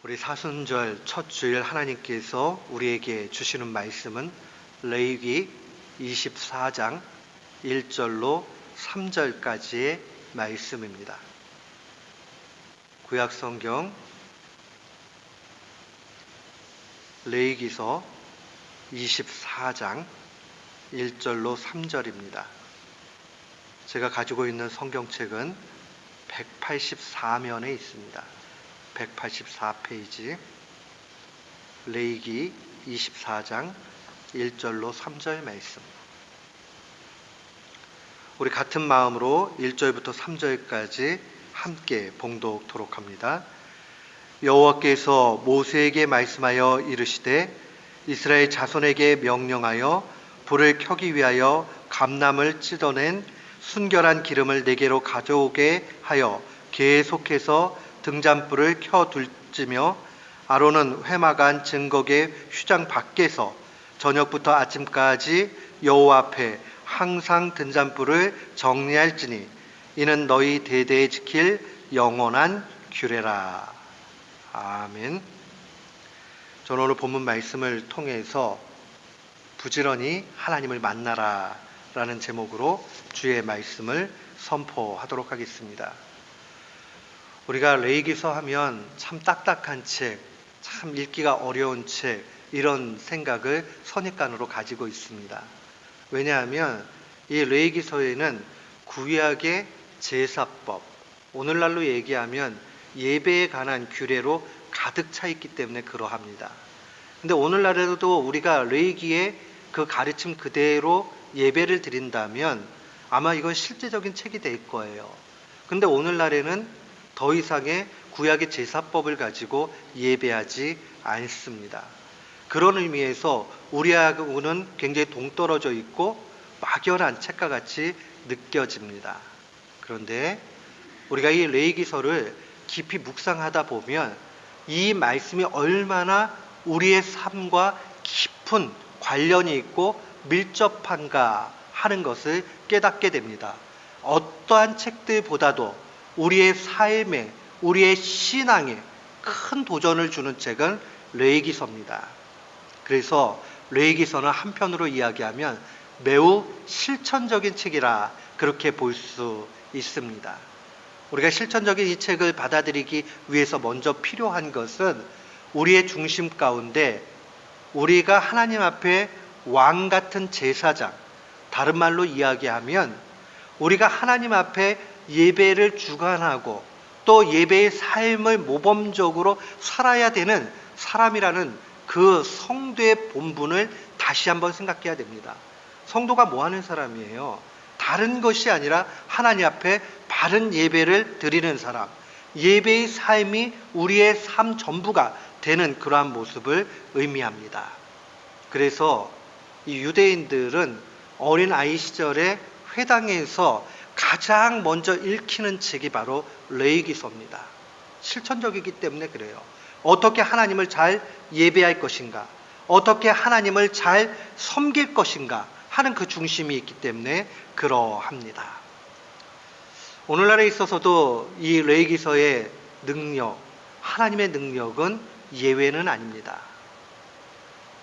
우리 사순절 첫 주일 하나님께서 우리에게 주시는 말씀은 레위기 24장 1절로 3절까지의 말씀입니다. 구약성경 레위기서 24장 1절로 3절입니다. 제가 가지고 있는 성경책은 184면에 있습니다. 184페이지 레위기 24장 1절로 3절 말씀. 우리 같은 마음으로 1절부터 3절까지 함께 봉독토록 합니다. 여호와께서 모세에게 말씀하여 이르시되 이스라엘 자손에게 명령하여 불을 켜기 위하여 감람을 찢어낸 순결한 기름을 네게로 가져오게 하여 계속해서 등잔불을 켜둘지며 아론은 회막안 증거계 휘장 밖에서 저녁부터 아침까지 여호와 앞에 항상 등잔불을 정리할지니 이는 너희 대대에 지킬 영원한 규례라. 아멘. 저는 오늘 본문 말씀을 통해서 부지런히 하나님을 만나라 라는 제목으로 주의 말씀을 선포하도록 하겠습니다. 우리가 레위기서 하면 참 딱딱한 책, 참 읽기가 어려운 책, 이런 생각을 선입관으로 가지고 있습니다. 왜냐하면 이 레위기서에는 구약의 제사법, 오늘날로 얘기하면 예배에 관한 규례로 가득 차 있기 때문에 그러합니다. 근데 오늘날에도 우리가 레위기의 그 가르침 그대로 예배를 드린다면 아마 이건 실제적인 책이 될 거예요. 근데 오늘날에는 더 이상의 구약의 제사법을 가지고 예배하지 않습니다. 그런 의미에서 우리하고는 굉장히 동떨어져 있고 막연한 책과 같이 느껴집니다. 그런데 우리가 이 레위기서를 깊이 묵상하다 보면 이 말씀이 얼마나 우리의 삶과 깊은 관련이 있고 밀접한가 하는 것을 깨닫게 됩니다. 어떠한 책들보다도 우리의 삶에, 우리의 신앙에 큰 도전을 주는 책은 레위기서입니다. 그래서 레위기서는 한편으로 이야기하면 매우 실천적인 책이라 그렇게 볼 수 있습니다. 우리가 실천적인 이 책을 받아들이기 위해서 먼저 필요한 것은 우리의 중심 가운데 우리가 하나님 앞에 왕 같은 제사장, 다른 말로 이야기하면 우리가 하나님 앞에 예배를 주관하고 또 예배의 삶을 모범적으로 살아야 되는 사람이라는 그 성도의 본분을 다시 한번 생각해야 됩니다. 성도가 뭐 하는 사람이에요? 다른 것이 아니라 하나님 앞에 바른 예배를 드리는 사람, 예배의 삶이 우리의 삶 전부가 되는 그러한 모습을 의미합니다. 그래서 이 유대인들은 어린아이 시절에 회당에서 가장 먼저 읽히는 책이 바로 레위기서입니다. 실천적이기 때문에 그래요. 어떻게 하나님을 잘 예배할 것인가, 어떻게 하나님을 잘 섬길 것인가 하는 그 중심이 있기 때문에 그러합니다. 오늘날에 있어서도 이 레위기서의 능력, 하나님의 능력은 예외는 아닙니다.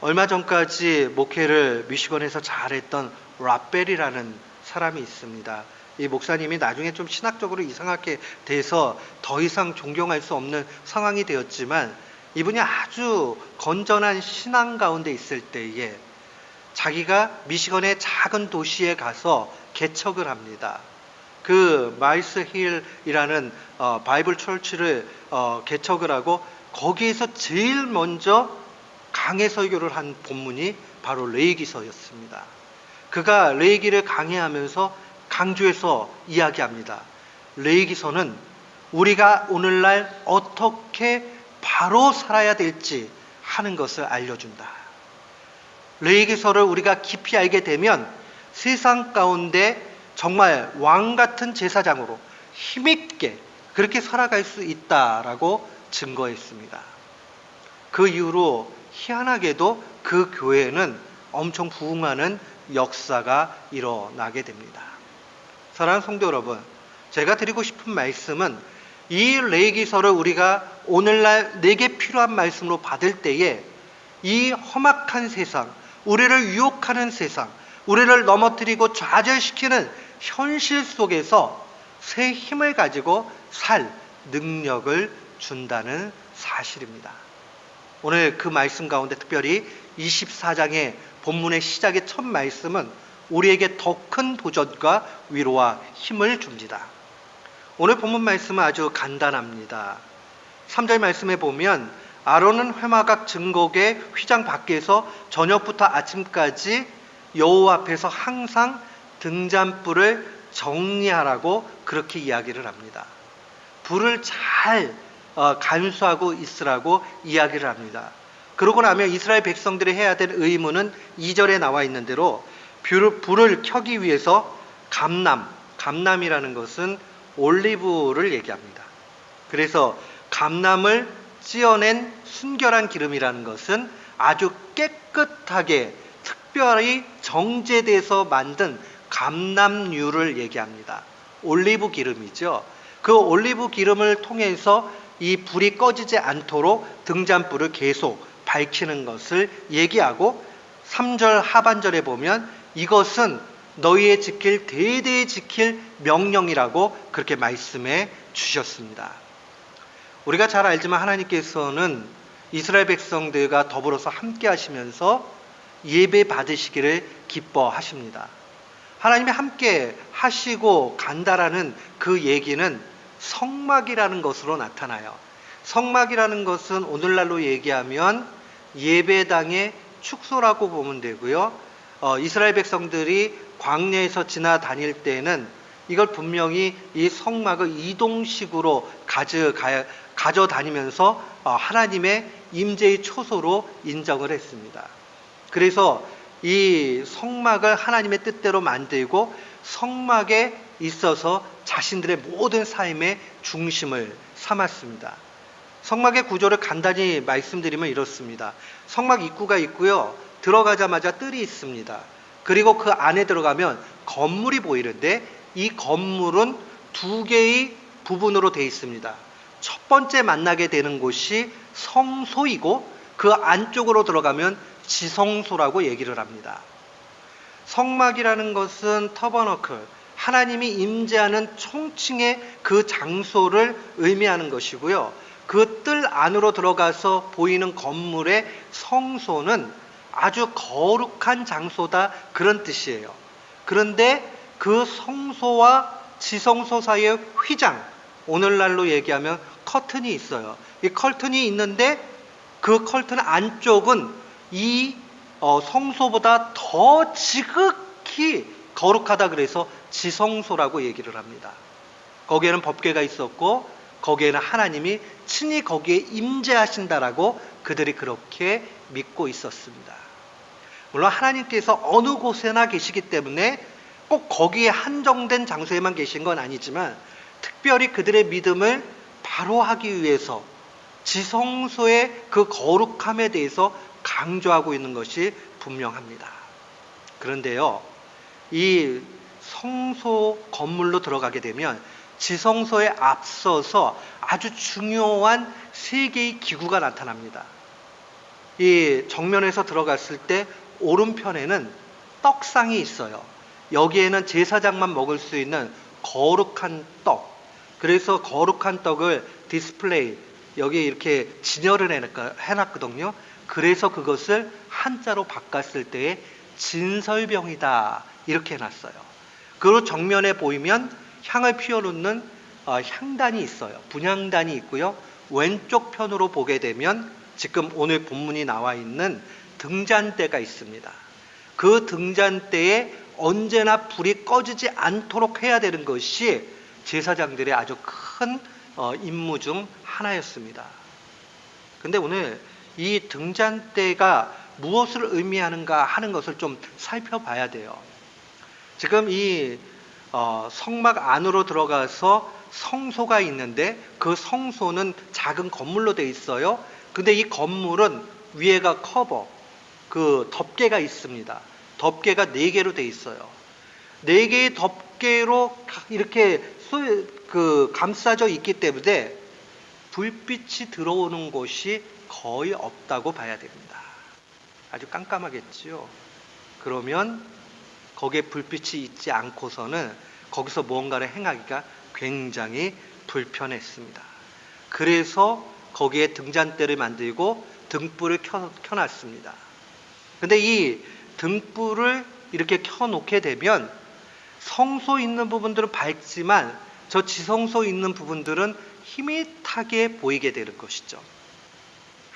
얼마 전까지 목회를 미시건에서 잘했던 라벨이라는 사람이 있습니다. 이 목사님이 나중에 좀 신학적으로 이상하게 돼서 더 이상 존경할 수 없는 상황이 되었지만 이분이 아주 건전한 신앙 가운데 있을 때에 자기가 미시건의 작은 도시에 가서 개척을 합니다. 그 마이스 힐이라는 바이블 철치를 개척을 하고 거기에서 제일 먼저 강해 설교를 한 본문이 바로 레위기서였습니다. 그가 레위기를 강해하면서 강조해서 이야기합니다. 레위기서는 우리가 오늘날 어떻게 바로 살아야 될지 하는 것을 알려준다. 레위기서를 우리가 깊이 알게 되면 세상 가운데 정말 왕 같은 제사장으로 힘있게 그렇게 살아갈 수 있다라고 증거했습니다. 그 이후로 희한하게도 그 교회는 엄청 부흥하는 역사가 일어나게 됩니다. 사랑하는 성도 여러분, 제가 드리고 싶은 말씀은 이 레위기서를 우리가 오늘날 내게 필요한 말씀으로 받을 때에 이 험악한 세상, 우리를 유혹하는 세상, 우리를 넘어뜨리고 좌절시키는 현실 속에서 새 힘을 가지고 살 능력을 준다는 사실입니다. 오늘 그 말씀 가운데 특별히 24장의 본문의 시작의 첫 말씀은 우리에게 더 큰 도전과 위로와 힘을 줍니다. 오늘 본문 말씀은 아주 간단합니다. 3절 말씀에 보면 아론은 회막악 증거궤 휘장 밖에서 저녁부터 아침까지 여호와 앞에서 항상 등잔불을 정리하라고 그렇게 이야기를 합니다. 불을 잘 간수하고 있으라고 이야기를 합니다. 그러고 나면 이스라엘 백성들이 해야 될 의무는 2절에 나와 있는 대로 불을 켜기 위해서 감람이라는 것은 올리브를 얘기합니다. 그래서 감람을 찌어낸 순결한 기름이라는 것은 아주 깨끗하게 특별히 정제돼서 만든 감람유를 얘기합니다. 올리브 기름이죠. 그 올리브 기름을 통해서 이 불이 꺼지지 않도록 등잔불을 계속 밝히는 것을 얘기하고 3절 하반절에 보면 이것은 너희의 지킬 대대에 지킬 명령이라고 그렇게 말씀해 주셨습니다. 우리가 잘 알지만 하나님께서는 이스라엘 백성들과 더불어서 함께 하시면서 예배 받으시기를 기뻐하십니다. 하나님이 함께 하시고 간다라는 그 얘기는 성막이라는 것으로 나타나요. 성막이라는 것은 오늘날로 얘기하면 예배당의 축소라고 보면 되고요. 이스라엘 백성들이 광야에서 지나다닐 때는 이걸 분명히 이 성막을 이동식으로 가져다니면서 하나님의 임재의 초소로 인정을 했습니다. 그래서 이 성막을 하나님의 뜻대로 만들고 성막에 있어서 자신들의 모든 삶의 중심을 삼았습니다. 성막의 구조를 간단히 말씀드리면 이렇습니다. 성막 입구가 있고요. 들어가자마자 뜰이 있습니다. 그리고 그 안에 들어가면 건물이 보이는데 이 건물은 두 개의 부분으로 되어 있습니다. 첫 번째 만나게 되는 곳이 성소이고 그 안쪽으로 들어가면 지성소라고 얘기를 합니다. 성막이라는 것은 터버너클, 하나님이 임재하는 총칭의 그 장소를 의미하는 것이고요. 그 뜰 안으로 들어가서 보이는 건물의 성소는 아주 거룩한 장소다 그런 뜻이에요. 그런데 그 성소와 지성소 사이에 휘장, 오늘날로 얘기하면 커튼이 있어요. 이 커튼이 있는데 그 커튼 안쪽은 이 성소보다 더 지극히 거룩하다 그래서 지성소라고 얘기를 합니다. 거기에는 법궤가 있었고 거기에는 하나님이 친히 거기에 임재하신다라고 그들이 그렇게 믿고 있었습니다. 물론 하나님께서 어느 곳에나 계시기 때문에 꼭 거기에 한정된 장소에만 계신 건 아니지만 특별히 그들의 믿음을 바로 하기 위해서 지성소의 그 거룩함에 대해서 강조하고 있는 것이 분명합니다. 그런데요, 이 성소 건물로 들어가게 되면 지성소에 앞서서 아주 중요한 세 개의 기구가 나타납니다. 이 정면에서 들어갔을 때 오른편에는 떡상이 있어요. 여기에는 제사장만 먹을 수 있는 거룩한 떡. 그래서 거룩한 떡을 디스플레이, 여기 이렇게 진열을 해놨거든요. 그래서 그것을 한자로 바꿨을 때에 진설병이다 이렇게 해놨어요. 그리고 정면에 보이면 향을 피워놓는 향단이 있어요. 분향단이 있고요. 왼쪽 편으로 보게 되면 지금 오늘 본문이 나와 있는 등잔대가 있습니다. 그 등잔대에 언제나 불이 꺼지지 않도록 해야 되는 것이 제사장들의 아주 큰 임무 중 하나였습니다. 그런데 오늘 이 등잔대가 무엇을 의미하는가 하는 것을 좀 살펴봐야 돼요. 지금 이 성막 안으로 들어가서 성소가 있는데 그 성소는 작은 건물로 되어 있어요. 근데 이 건물은 위에가 커버, 그 덮개가 있습니다. 덮개가 4개로 돼 있어요. 4개의 덮개로 이렇게 감싸져 있기 때문에 불빛이 들어오는 곳이 거의 없다고 봐야 됩니다. 아주 깜깜하겠지요. 그러면 거기에 불빛이 있지 않고서는 거기서 무언가를 행하기가 굉장히 불편했습니다. 그래서 거기에 등잔대를 만들고 등불을 켜놨습니다. 근데 이 등불을 이렇게 켜놓게 되면 성소 있는 부분들은 밝지만 저 지성소 있는 부분들은 희밋하게 보이게 되는 것이죠.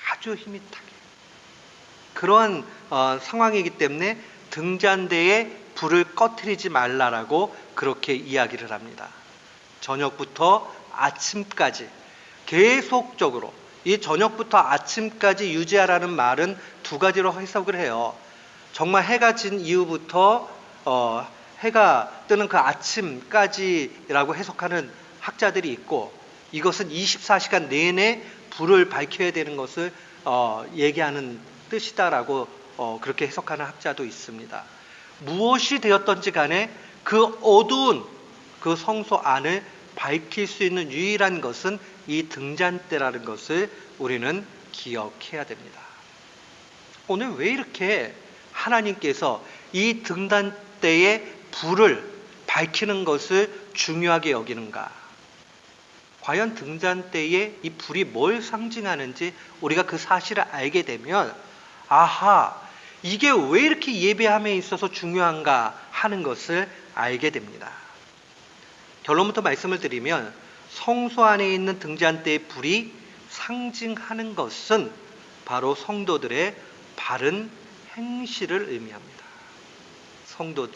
아주 희밋하게. 그러한 상황이기 때문에 등잔대에 불을 꺼트리지 말라라고 그렇게 이야기를 합니다. 저녁부터 아침까지 계속적으로 이 저녁부터 아침까지 유지하라는 말은 2가지로 해석을 해요. 정말 해가 진 이후부터 해가 뜨는 그 아침까지라고 해석하는 학자들이 있고, 이것은 24시간 내내 불을 밝혀야 되는 것을 얘기하는 뜻이다라고 그렇게 해석하는 학자도 있습니다. 무엇이 되었던지 간에 그 어두운 그 성소 안을 밝힐 수 있는 유일한 것은 이 등잔대라는 것을 우리는 기억해야 됩니다. 오늘 왜 이렇게 하나님께서 이 등잔대에 불을 밝히는 것을 중요하게 여기는가? 과연 등잔대에 이 불이 뭘 상징하는지 우리가 그 사실을 알게 되면, 아하, 이게 왜 이렇게 예배함에 있어서 중요한가 하는 것을 알게 됩니다. 결론부터 말씀을 드리면 성소 안에 있는 등잔대의 불이 상징하는 것은 바로 성도들의 바른 행실을 의미합니다.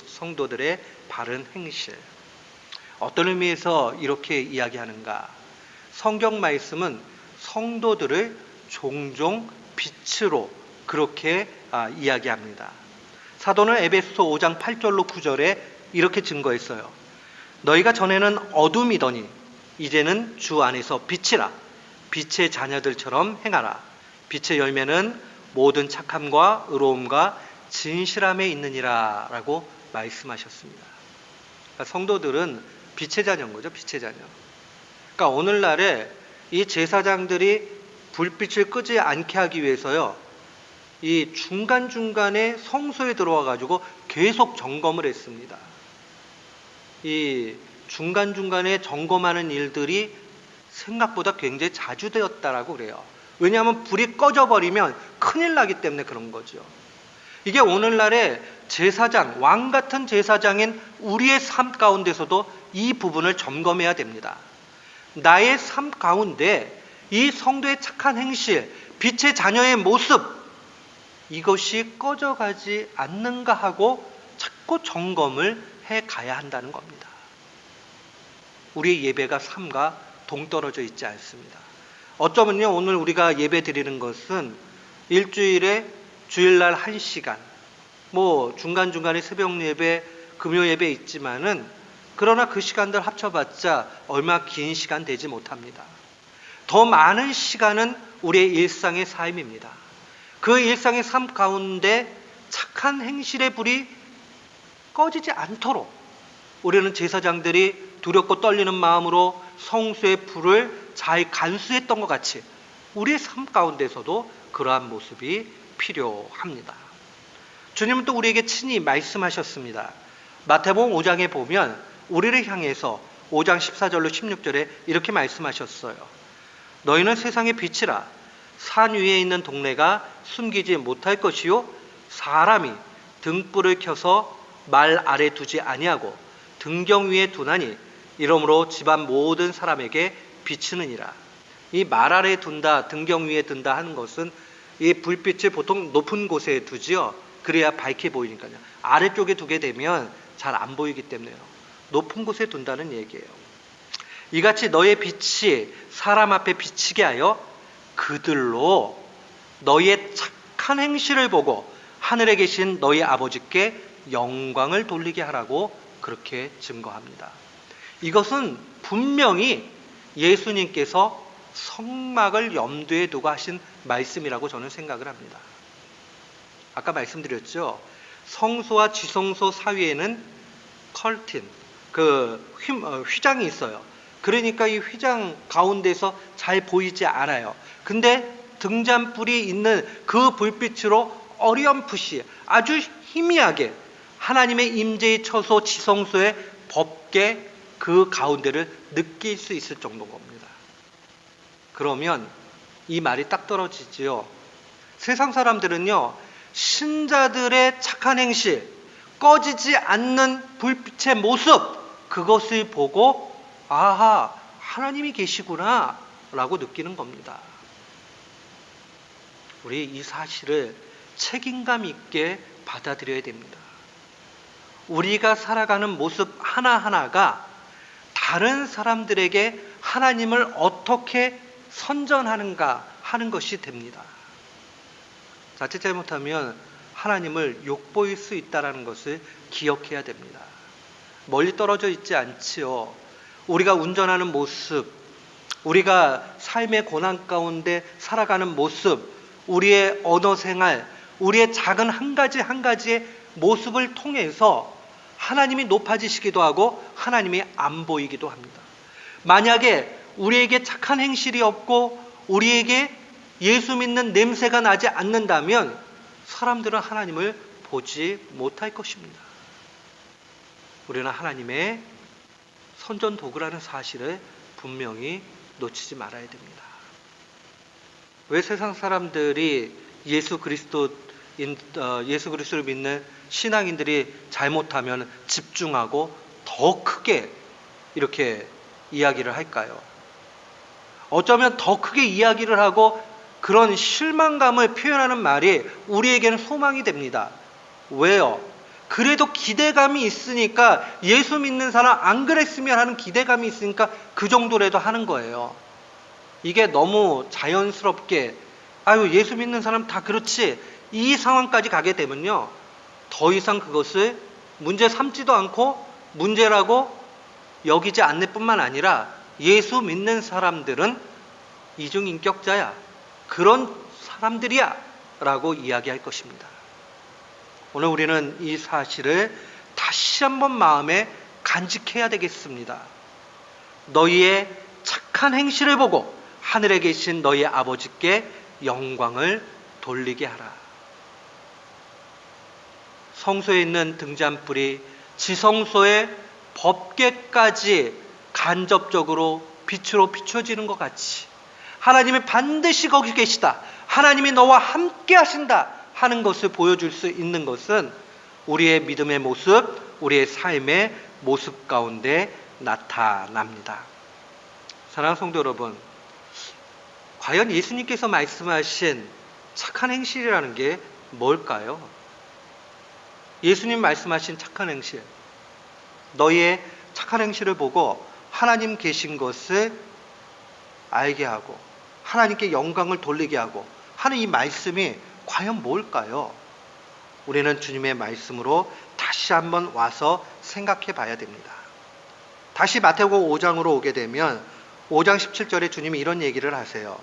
성도들의 바른 행실. 어떤 의미에서 이렇게 이야기하는가? 성경 말씀은 성도들을 종종 빛으로 그렇게 이야기합니다. 사도는 에베소서 5장 8절로 9절에 이렇게 증거했어요. 너희가 전에는 어둠이더니 이제는 주 안에서 빛이라. 빛의 자녀들처럼 행하라. 빛의 열매는 모든 착함과 의로움과 진실함에 있느니라 라고 말씀하셨습니다. 그러니까 성도들은 빛의 자녀인 거죠. 빛의 자녀. 그러니까 오늘날에 이 제사장들이 불빛을 끄지 않게 하기 위해서요, 이 중간중간에 성소에 들어와 가지고 계속 점검을 했습니다. 이 중간중간에 점검하는 일들이 생각보다 굉장히 자주 되었다라고 그래요. 왜냐하면 불이 꺼져버리면 큰일 나기 때문에 그런 거죠. 이게 오늘날의 제사장, 왕 같은 제사장인 우리의 삶 가운데서도 이 부분을 점검해야 됩니다. 나의 삶 가운데 이 성도의 착한 행실, 빛의 자녀의 모습, 이것이 꺼져가지 않는가 하고 자꾸 점검을 해 가야 한다는 겁니다. 우리의 예배가 삶과 동떨어져 있지 않습니다. 어쩌면요, 오늘 우리가 예배 드리는 것은 일주일에 주일날 1시간, 중간중간에 새벽 예배, 금요 예배 있지만은, 그러나 그 시간들 합쳐봤자 얼마 긴 시간 되지 못합니다. 더 많은 시간은 우리의 일상의 삶입니다. 그 일상의 삶 가운데 착한 행실의 불이 꺼지지 않도록 우리는 제사장들이 두렵고 떨리는 마음으로 성소의 불을 잘 간수했던 것 같이 우리의 삶 가운데서도 그러한 모습이 필요합니다. 주님은 또 우리에게 친히 말씀하셨습니다. 마태복음 5장에 보면 우리를 향해서 5장 14절로 16절에 이렇게 말씀하셨어요. 너희는 세상의 빛이라. 산 위에 있는 동네가 숨기지 못할 것이요, 사람이 등불을 켜서 말 아래 두지 아니하고 등경 위에 두나니 이러므로 집안 모든 사람에게 비치느니라. 이 말 아래 둔다, 등경 위에 둔다 하는 것은 이 불빛을 보통 높은 곳에 두지요. 그래야 밝게 보이니까요. 아래쪽에 두게 되면 잘 안 보이기 때문에요. 높은 곳에 둔다는 얘기예요. 이같이 너의 빛이 사람 앞에 비치게 하여 그들로 너의 착한 행실을 보고 하늘에 계신 너희 아버지께 영광을 돌리게 하라고 그렇게 증거합니다. 이것은 분명히 예수님께서 성막을 염두에 두고 하신 말씀이라고 저는 생각을 합니다. 아까 말씀드렸죠. 성소와 지성소 사이에는 컬튼, 휘장이 있어요. 그러니까 이 휘장 가운데서 잘 보이지 않아요. 근데 등잔불이 있는 그 불빛으로 어렴풋이 아주 희미하게 하나님의 임재의 처소 지성소의 법계 그 가운데를 느낄 수 있을 정도인 겁니다. 그러면 이 말이 딱 떨어지지요. 세상 사람들은요, 신자들의 착한 행실, 꺼지지 않는 불빛의 모습, 그것을 보고 아하, 하나님이 계시구나 라고 느끼는 겁니다. 우리 이 사실을 책임감 있게 받아들여야 됩니다. 우리가 살아가는 모습 하나하나가 다른 사람들에게 하나님을 어떻게 선전하는가 하는 것이 됩니다. 자칫 잘못하면 하나님을 욕보일 수 있다는 것을 기억해야 됩니다. 멀리 떨어져 있지 않지요. 우리가 운전하는 모습, 우리가 삶의 고난 가운데 살아가는 모습, 우리의 언어 생활, 우리의 작은 한 가지 한 가지의 모습을 통해서 하나님이 높아지시기도 하고 하나님이 안 보이기도 합니다. 만약에 우리에게 착한 행실이 없고 우리에게 예수 믿는 냄새가 나지 않는다면 사람들은 하나님을 보지 못할 것입니다. 우리는 하나님의 선전 도구라는 사실을 분명히 놓치지 말아야 됩니다. 왜 세상 사람들이 예수 그리스도를 믿는 신앙인들이 잘못하면 집중하고 더 크게 이렇게 이야기를 할까요? 어쩌면 더 크게 이야기를 하고 그런 실망감을 표현하는 말이 우리에게는 소망이 됩니다. 왜요? 그래도 기대감이 있으니까, 예수 믿는 사람 안 그랬으면 하는 기대감이 있으니까 그 정도라도 하는 거예요. 이게 너무 자연스럽게 아유 예수 믿는 사람 다 그렇지 이 상황까지 가게 되면요, 더 이상 그것을 문제 삼지도 않고 문제라고 여기지 않을 뿐만 아니라 예수 믿는 사람들은 이중인격자야, 그런 사람들이야 라고 이야기할 것입니다. 오늘 우리는 이 사실을 다시 한번 마음에 간직해야 되겠습니다. 너희의 착한 행실을 보고 하늘에 계신 너희 아버지께 영광을 돌리게 하라. 성소에 있는 등잔불이 지성소의 법궤까지 간접적으로 빛으로 비춰지는 것 같이 하나님이 반드시 거기 계시다, 하나님이 너와 함께 하신다 하는 것을 보여줄 수 있는 것은 우리의 믿음의 모습, 우리의 삶의 모습 가운데 나타납니다. 사랑하는 성도 여러분, 과연 예수님께서 말씀하신 착한 행실이라는 게 뭘까요? 예수님 말씀하신 착한 행실, 너희의 착한 행실을 보고 하나님 계신 것을 알게 하고 하나님께 영광을 돌리게 하고 하는 이 말씀이 과연 뭘까요? 우리는 주님의 말씀으로 다시 한번 와서 생각해 봐야 됩니다. 다시 마태복음 5장으로 오게 되면 5장 17절에 주님이 이런 얘기를 하세요.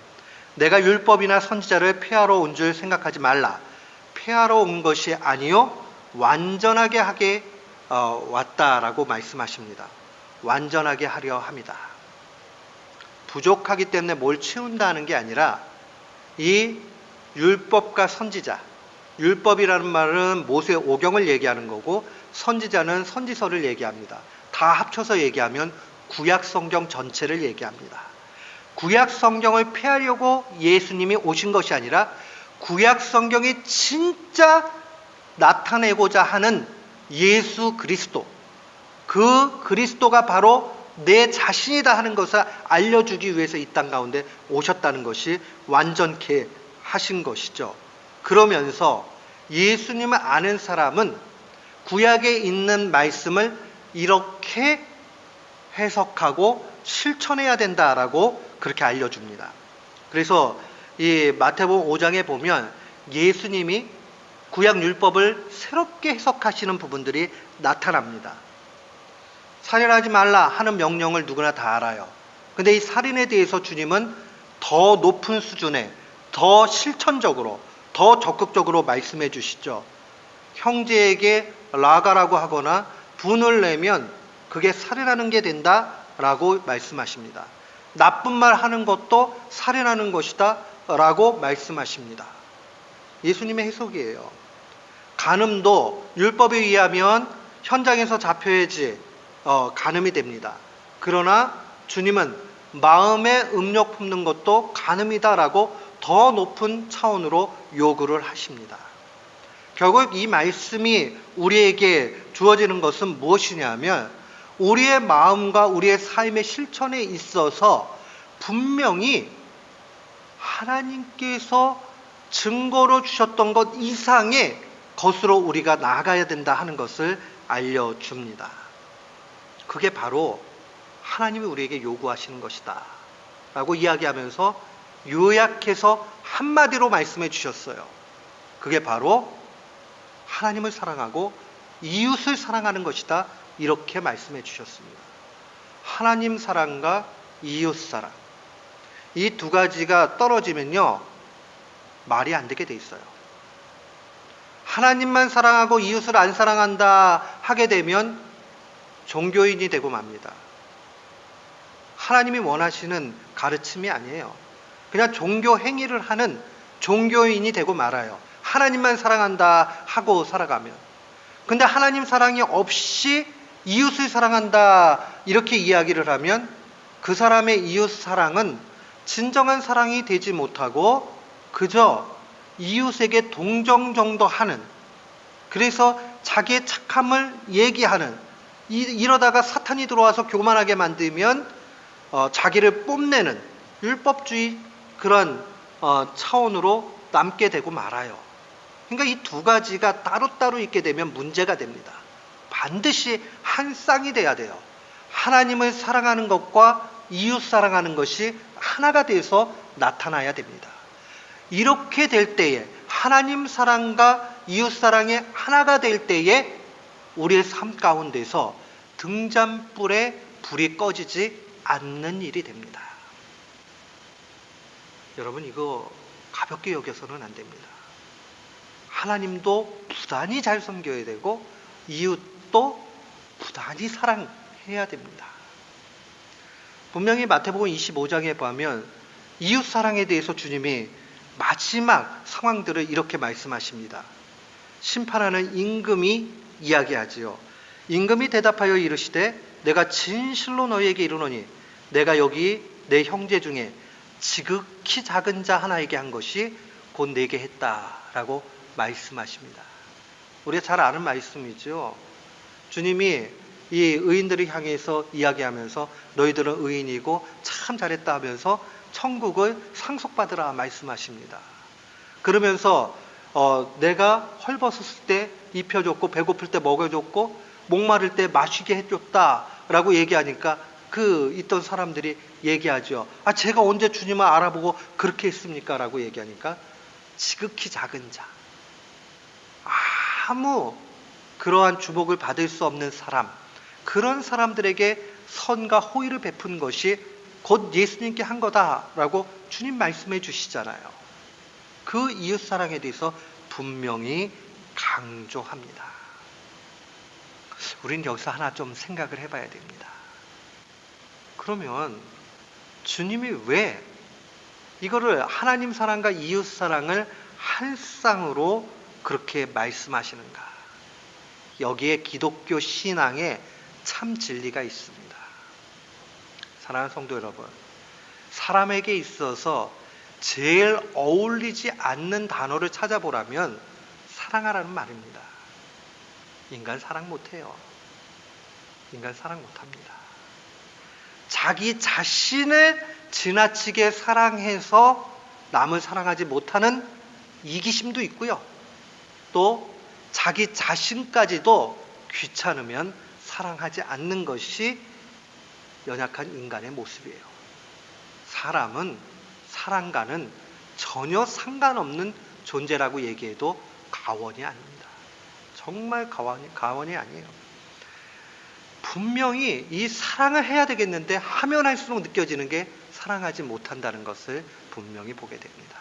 내가 율법이나 선지자를 폐하러 온 줄 생각하지 말라. 폐하러 온 것이 아니요 완전하게 하게 왔다라고 말씀하십니다. 완전하게 하려 합니다. 부족하기 때문에 뭘 채운다는 게 아니라 이 율법과 선지자, 율법이라는 말은 모세 오경을 얘기하는 거고 선지자는 선지서를 얘기합니다. 다 합쳐서 얘기하면 구약 성경 전체를 얘기합니다. 구약 성경을 폐하려고 예수님이 오신 것이 아니라 구약 성경이 진짜 나타내고자 하는 예수 그리스도, 그 그리스도가 바로 내 자신이다 하는 것을 알려주기 위해서 이 땅 가운데 오셨다는 것이 완전케 하신 것이죠. 그러면서 예수님을 아는 사람은 구약에 있는 말씀을 이렇게 해석하고 실천해야 된다라고 그렇게 알려줍니다. 그래서 이 마태복음 5장에 보면 예수님이 구약 율법을 새롭게 해석하시는 부분들이 나타납니다. 살인하지 말라 하는 명령을 누구나 다 알아요. 근데 이 살인에 대해서 주님은 더 높은 수준에 더 실천적으로 더 적극적으로 말씀해 주시죠. 형제에게 라가라고 하거나 분을 내면 그게 살인하는 게 된다라고 말씀하십니다. 나쁜 말 하는 것도 살인하는 것이다 라고 말씀하십니다. 예수님의 해석이에요. 간음도 율법에 의하면 현장에서 잡혀야지 간음이 됩니다. 그러나 주님은 마음에 음욕 품는 것도 간음이다라고 더 높은 차원으로 요구를 하십니다. 결국 이 말씀이 우리에게 주어지는 것은 무엇이냐면 우리의 마음과 우리의 삶의 실천에 있어서 분명히 하나님께서 증거로 주셨던 것 이상의 것으로 우리가 나아가야 된다 하는 것을 알려줍니다. 그게 바로 하나님이 우리에게 요구하시는 것이다 라고 이야기하면서 요약해서 한마디로 말씀해 주셨어요. 그게 바로 하나님을 사랑하고 이웃을 사랑하는 것이다 이렇게 말씀해 주셨습니다. 하나님 사랑과 이웃 사랑, 이 두 가지가 떨어지면요 말이 안 되게 돼 있어요. 하나님만 사랑하고 이웃을 안 사랑한다 하게 되면 종교인이 되고 맙니다. 하나님이 원하시는 가르침이 아니에요. 그냥 종교 행위를 하는 종교인이 되고 말아요. 하나님만 사랑한다 하고 살아가면. 근데 하나님 사랑이 없이 이웃을 사랑한다 이렇게 이야기를 하면 그 사람의 이웃 사랑은 진정한 사랑이 되지 못하고 그저 이웃에게 동정 정도 하는, 그래서 자기의 착함을 얘기하는, 이러다가 사탄이 들어와서 교만하게 만들면 자기를 뽐내는 율법주의 그런 차원으로 남게 되고 말아요. 그러니까 이 두 가지가 따로따로 있게 되면 문제가 됩니다. 반드시 한 쌍이 돼야 돼요. 하나님을 사랑하는 것과 이웃 사랑하는 것이 하나가 돼서 나타나야 됩니다. 이렇게 될 때에 하나님 사랑과 이웃 사랑이 하나가 될 때에 우리의 삶 가운데서 등잔불에 불이 꺼지지 않는 일이 됩니다. 여러분 이거 가볍게 여겨서는 안 됩니다. 하나님도 부단히 잘 섬겨야 되고 이웃도 부단히 사랑해야 됩니다. 분명히 마태복음 25장에 보면 이웃 사랑에 대해서 주님이 마지막 상황들을 이렇게 말씀하십니다. 심판하는 임금이 이야기하지요. 임금이 대답하여 이르시되 내가 진실로 너희에게 이르노니 내가 여기 내 형제 중에 지극히 작은 자 하나에게 한 것이 곧 내게 했다라고 말씀하십니다. 우리가 잘 아는 말씀이죠. 주님이 이 의인들을 향해서 이야기하면서 너희들은 의인이고 참 잘했다 하면서 천국을 상속받으라 말씀하십니다. 그러면서 내가 헐벗었을 때 입혀줬고 배고플 때 먹여줬고 목마를 때 마시게 해줬다라고 얘기하니까 그 있던 사람들이 얘기하죠. 제가 언제 주님을 알아보고 그렇게 했습니까? 라고 얘기하니까 지극히 작은 자, 아무 그러한 주목을 받을 수 없는 사람, 그런 사람들에게 선과 호의를 베푼 것이 곧 예수님께 한 거다라고 주님 말씀해 주시잖아요. 그 이웃사랑에 대해서 분명히 강조합니다. 우린 여기서 하나 좀 생각을 해봐야 됩니다. 그러면 주님이 왜 이거를 하나님 사랑과 이웃 사랑을 한 쌍으로 그렇게 말씀하시는가? 여기에 기독교 신앙에 참 진리가 있습니다. 사랑하는 성도 여러분, 사람에게 있어서 제일 어울리지 않는 단어를 찾아보라면 사랑하라는 말입니다. 인간 사랑 못해요. 인간 사랑 못합니다. 자기 자신을 지나치게 사랑해서 남을 사랑하지 못하는 이기심도 있고요. 또 자기 자신까지도 귀찮으면 사랑하지 않는 것이 연약한 인간의 모습이에요. 사람은 사랑과는 전혀 상관없는 존재라고 얘기해도 과언이 아닙니다. 정말 과언이 아니에요. 분명히 이 사랑을 해야 되겠는데 하면 할수록 느껴지는 게 사랑하지 못한다는 것을 분명히 보게 됩니다.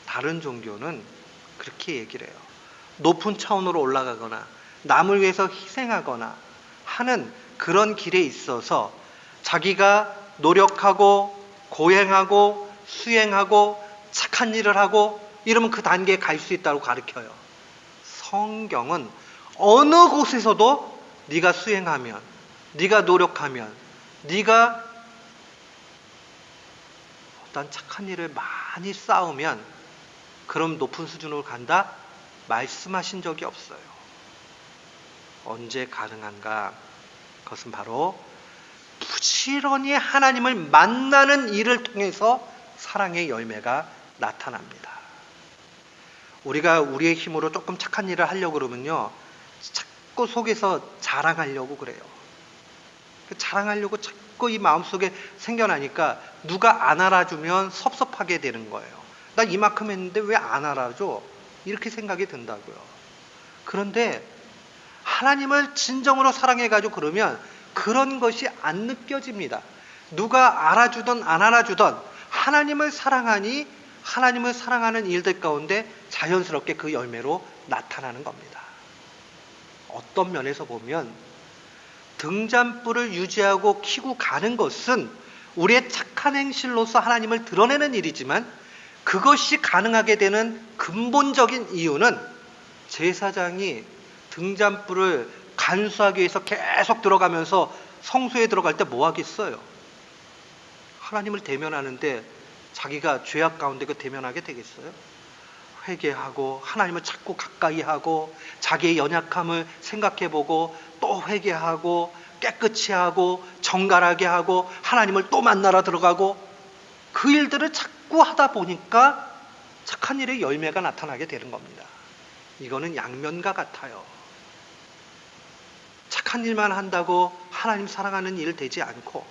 다른 종교는 그렇게 얘기를 해요. 높은 차원으로 올라가거나 남을 위해서 희생하거나 하는 그런 길에 있어서 자기가 노력하고 고행하고 수행하고 착한 일을 하고 이러면 그 단계에 갈 수 있다고 가르쳐요. 성경은 어느 곳에서도 네가 수행하면, 네가 노력하면, 네가 어떤 착한 일을 많이 쌓으면 그럼 높은 수준으로 간다? 말씀하신 적이 없어요. 언제 가능한가? 그것은 바로 부지런히 하나님을 만나는 일을 통해서 사랑의 열매가 나타납니다. 우리가 우리의 힘으로 조금 착한 일을 하려고 그러면요, 자꾸 속에서 자랑하려고 그래요. 자랑하려고 자꾸 이 마음속에 생겨나니까 누가 안 알아주면 섭섭하게 되는 거예요. 나 이만큼 했는데 왜 안 알아줘? 이렇게 생각이 든다고요. 그런데 하나님을 진정으로 사랑해가지고 그러면 그런 것이 안 느껴집니다. 누가 알아주든 안 알아주든 하나님을 사랑하니 하나님을 사랑하는 일들 가운데 자연스럽게 그 열매로 나타나는 겁니다. 어떤 면에서 보면 등잔불을 유지하고 켜고 가는 것은 우리의 착한 행실로서 하나님을 드러내는 일이지만 그것이 가능하게 되는 근본적인 이유는 제사장이 등잔불을 간수하기 위해서 계속 들어가면서 성소에 들어갈 때 뭐 하겠어요? 하나님을 대면하는데 자기가 죄악 가운데 그 대면하게 되겠어요? 회개하고 하나님을 자꾸 가까이 하고 자기의 연약함을 생각해보고 또 회개하고 깨끗이 하고 정갈하게 하고 하나님을 또 만나러 들어가고 그 일들을 자꾸 하다 보니까 착한 일의 열매가 나타나게 되는 겁니다. 이거는 양면과 같아요. 착한 일만 한다고 하나님 사랑하는 일 되지 않고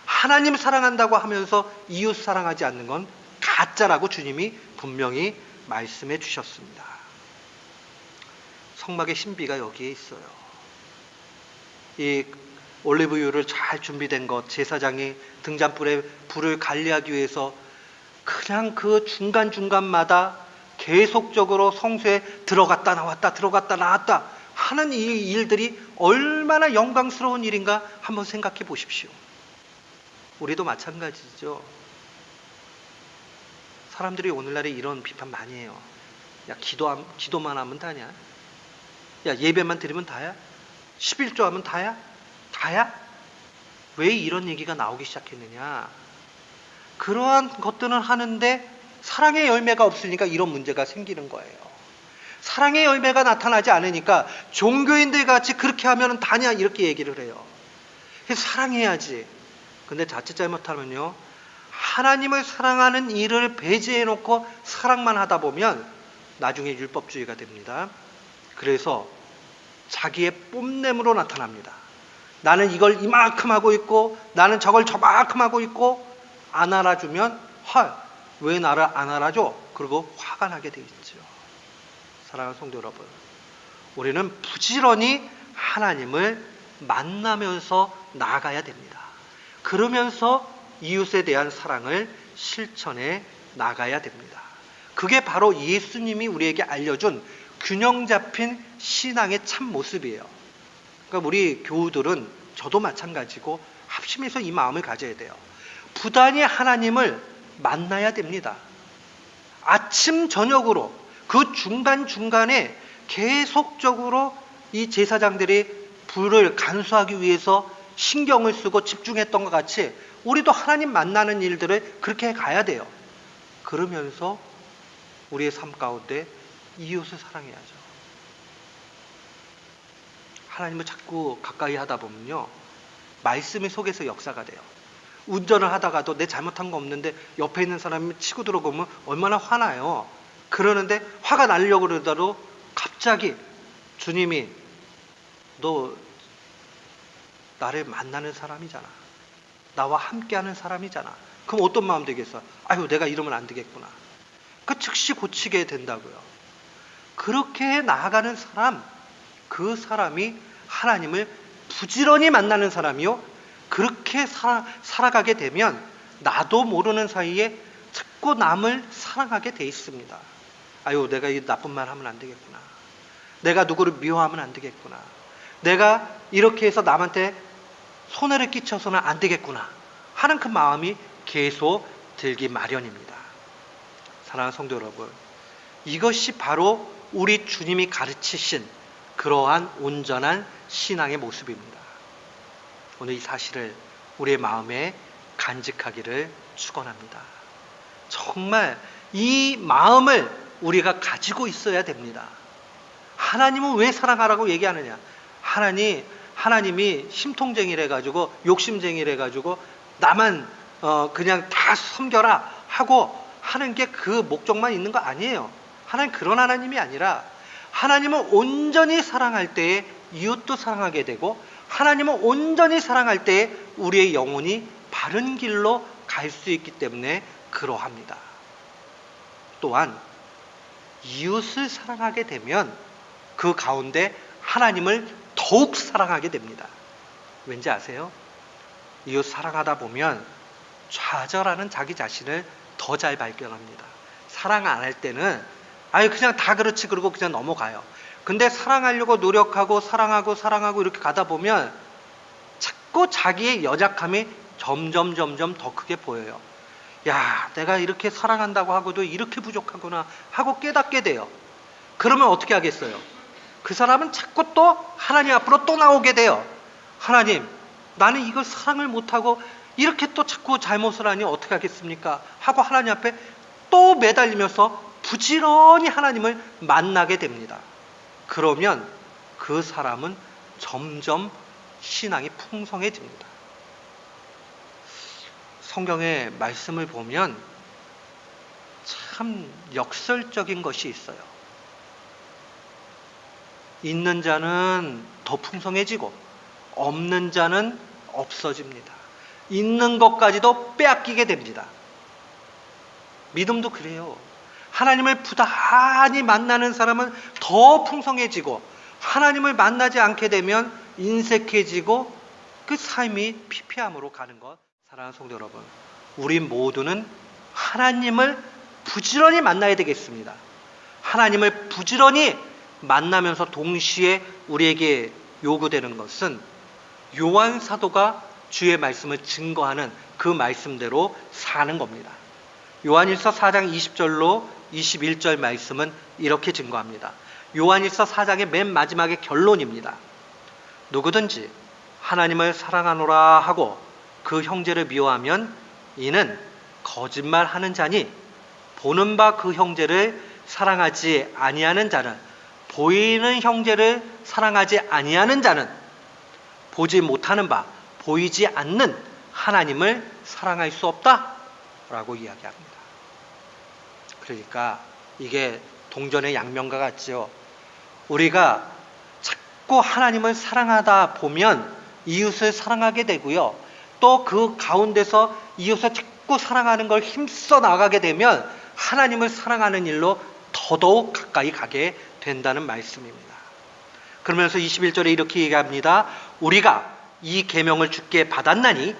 하나님 사랑한다고 하면서 이웃 사랑하지 않는 건 가짜라고 주님이 분명히 말씀해 주셨습니다. 성막의 신비가 여기에 있어요. 이 올리브유를 잘 준비된 것, 제사장이 등잔불에 불을 관리하기 위해서 그냥 그 중간중간마다 계속적으로 성소에 들어갔다 나왔다 들어갔다 나왔다 하는 이 일들이 얼마나 영광스러운 일인가 한번 생각해 보십시오. 우리도 마찬가지죠. 사람들이 오늘날에 이런 비판 많이 해요. 야, 기도만 하면 다냐? 야, 예배만 드리면 다야? 11조 하면 다야? 다야? 왜 이런 얘기가 나오기 시작했느냐? 그러한 것들은 하는데 사랑의 열매가 없으니까 이런 문제가 생기는 거예요. 사랑의 열매가 나타나지 않으니까 종교인들 같이 그렇게 하면 다냐? 이렇게 얘기를 해요. 사랑해야지. 근데 자칫 잘못하면요, 하나님을 사랑하는 일을 배제해놓고 사랑만 하다 보면 나중에 율법주의가 됩니다. 그래서 자기의 뽐냄으로 나타납니다. 나는 이걸 이만큼 하고 있고 나는 저걸 저만큼 하고 있고 안 알아주면 헐, 왜 나를 안 알아줘? 그리고 화가 나게 돼 있죠. 사랑하는 성도 여러분, 우리는 부지런히 하나님을 만나면서 나아가야 됩니다. 그러면서 이웃에 대한 사랑을 실천해 나가야 됩니다. 그게 바로 예수님이 우리에게 알려준 균형 잡힌 신앙의 참 모습이에요. 그러니까 우리 교우들은 저도 마찬가지고 합심해서 이 마음을 가져야 돼요. 부단히 하나님을 만나야 됩니다. 아침 저녁으로 그 중간중간에 계속적으로 이 제사장들이 불을 간수하기 위해서 신경을 쓰고 집중했던 것 같이 우리도 하나님 만나는 일들을 그렇게 가야 돼요. 그러면서 우리의 삶 가운데 이웃을 사랑해야죠. 하나님을 자꾸 가까이 하다 보면요, 말씀이 속에서 역사가 돼요. 운전을 하다가도 내 잘못한 거 없는데 옆에 있는 사람이 치고 들어오면 얼마나 화나요. 그러는데 화가 나려고 그러더라도 갑자기 주님이 너 나를 만나는 사람이잖아. 나와 함께하는 사람이잖아. 그럼 어떤 마음 되겠어? 아유, 내가 이러면 안 되겠구나. 그 즉시 고치게 된다고요. 그렇게 나아가는 사람, 그 사람이 하나님을 부지런히 만나는 사람이요. 그렇게 살아가게 되면 나도 모르는 사이에 자꾸 남을 사랑하게 돼 있습니다. 아유, 내가 이 나쁜 말 하면 안 되겠구나. 내가 누구를 미워하면 안 되겠구나. 내가 이렇게 해서 남한테 손해를 끼쳐서는 안 되겠구나 하는 그 마음이 계속 들기 마련입니다. 사랑하는 성도 여러분, 이것이 바로 우리 주님이 가르치신 그러한 온전한 신앙의 모습입니다. 오늘 이 사실을 우리의 마음에 간직하기를 축원합니다. 정말 이 마음을 우리가 가지고 있어야 됩니다. 하나님은 왜 사랑하라고 얘기하느냐? 하나님이 심통쟁이래 가지고 욕심쟁이래 가지고 나만 그냥 다 섬겨라 하고 하는 게 그 목적만 있는 거 아니에요. 하나님 그런 하나님이 아니라 하나님은 온전히 사랑할 때에 이웃도 사랑하게 되고 하나님은 온전히 사랑할 때에 우리의 영혼이 바른 길로 갈 수 있기 때문에 그러합니다. 또한 이웃을 사랑하게 되면 그 가운데 하나님을 더욱 사랑하게 됩니다. 왠지 아세요? 이웃 사랑하다 보면 좌절하는 자기 자신을 더 잘 발견합니다. 사랑 안 할 때는 그냥 다 그렇지 그러고 그냥 넘어가요. 근데 사랑하려고 노력하고 사랑하고 이렇게 가다 보면 자꾸 자기의 연약함이 점점 더 크게 보여요. 야, 내가 이렇게 사랑한다고 하고도 이렇게 부족하구나 하고 깨닫게 돼요. 그러면 어떻게 하겠어요? 그 사람은 자꾸 또 하나님 앞으로 또 나오게 돼요. 하나님, 나는 이걸 사랑을 못하고 이렇게 또 자꾸 잘못을 하니 어떻게 하겠습니까? 하고 하나님 앞에 또 매달리면서 부지런히 하나님을 만나게 됩니다. 그러면 그 사람은 점점 신앙이 풍성해집니다. 성경의 말씀을 보면 참 역설적인 것이 있어요. 있는 자는 더 풍성해지고 없는 자는 없어집니다. 있는 것까지도 빼앗기게 됩니다. 믿음도 그래요. 하나님을 부단히 만나는 사람은 더 풍성해지고 하나님을 만나지 않게 되면 인색해지고 그 삶이 피폐함으로 가는 것. 사랑하는 성도 여러분, 우리 모두는 하나님을 부지런히 만나야 되겠습니다. 하나님을 부지런히 만나면서 동시에 우리에게 요구되는 것은 요한 사도가 주의 말씀을 증거하는 그 말씀대로 사는 겁니다. 요한일서 4장 20절로 21절 말씀은 이렇게 증거합니다. 요한일서 4장의 맨 마지막의 결론입니다. 누구든지 하나님을 사랑하노라 하고 그 형제를 미워하면 이는 거짓말하는 자니 보는 바 그 형제를 사랑하지 아니하는 자는 보이는 형제를 사랑하지 아니하는 자는 보지 못하는 바 보이지 않는 하나님을 사랑할 수 없다 라고 이야기합니다. 그러니까 이게 동전의 양면과 같죠. 우리가 자꾸 하나님을 사랑하다 보면 이웃을 사랑하게 되고요. 또 그 가운데서 이웃을 자꾸 사랑하는 걸 힘써 나가게 되면 하나님을 사랑하는 일로 더더욱 가까이 가게 된다는 말씀입니다. 그러면서 21절에 이렇게 얘기합니다. 우리가 이 계명을 주께 받았나니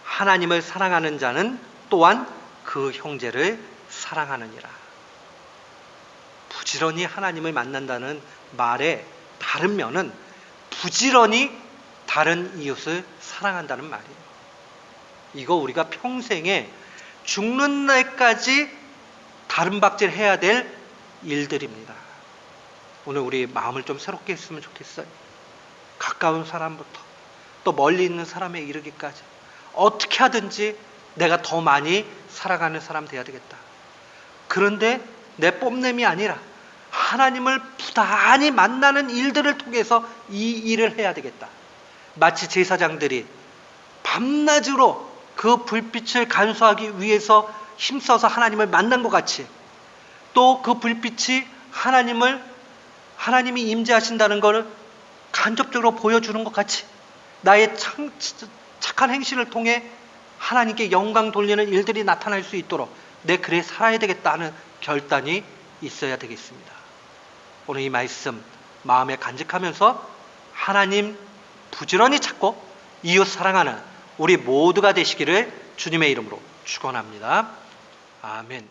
하나님을 사랑하는 자는 또한 그 형제를 사랑하느니라. 부지런히 하나님을 만난다는 말의 다른 면은 부지런히 다른 이웃을 사랑한다는 말이에요. 이거 우리가 평생에 죽는 날까지 다름박질 해야 될 일들입니다. 오늘 우리 마음을 좀 새롭게 했으면 좋겠어요. 가까운 사람부터 또 멀리 있는 사람에 이르기까지 어떻게 하든지 내가 더 많이 살아가는 사람 돼야 되겠다. 그런데 내 뽐냄이 아니라 하나님을 부단히 만나는 일들을 통해서 이 일을 해야 되겠다. 마치 제사장들이 밤낮으로 그 불빛을 간수하기 위해서 힘써서 하나님을 만난 것 같이 또 그 불빛이 하나님이 임재하신다는 것을 간접적으로 보여주는 것 같이 나의 착한 행실을 통해 하나님께 영광 돌리는 일들이 나타날 수 있도록 내 그래 살아야 되겠다는 결단이 있어야 되겠습니다. 오늘 이 말씀 마음에 간직하면서 하나님 부지런히 찾고 이웃 사랑하는 우리 모두가 되시기를 주님의 이름으로 축원합니다. 아멘.